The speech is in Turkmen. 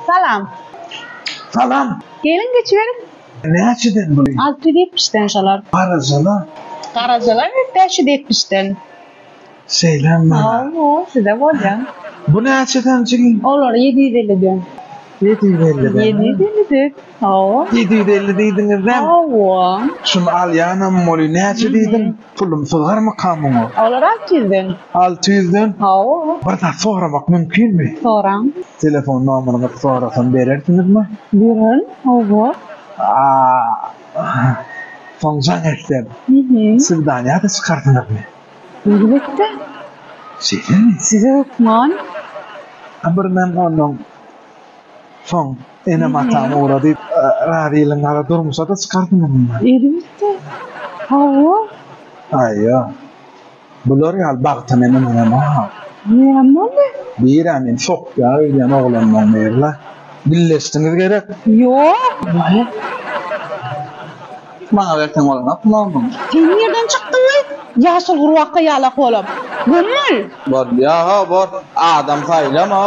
Salam. Salam. Gelin geçiverin. Näçeden buly? 670'den şalar. Arasana. Karacalar 570'den. Seylem bana. Oo, size bolýan. Bu näçeden çykyň? Olar 750'den. 750'den. 750'den. Oo. 750 diýdiňizden. Oo. Şunu al ýanam boly. Näçe diýdin? Pulum soğarmy kamuňa? Olar 600'den. 600'den. Oo. Bir da soramak mümkinmi? Soran. Telefon numaryny sorasan berersiňizmi? Birin. Oo. Soňjan etdim. Hı. Sizden ýa-da çykardyňyzmy? Elbette. Şeýlemi? Size hukman. Birden onuň soň enem atam uğradı. Radylyň ara durmuşa da çykardyňyzmy? Elbette. Oo. Aýa. Bular ýal bagtan enem ama. Neyem oldu? Biýerämin çok ýa öýlen oglanmaň berle. Billeşdiňiz gerek. Yok. Maňa bersen bolany atmaňmy? Sen nereden çıktın lan? Yaşıl kurvakka yalak olup. Gömül. Bor ýa, bor. Adam saýlama.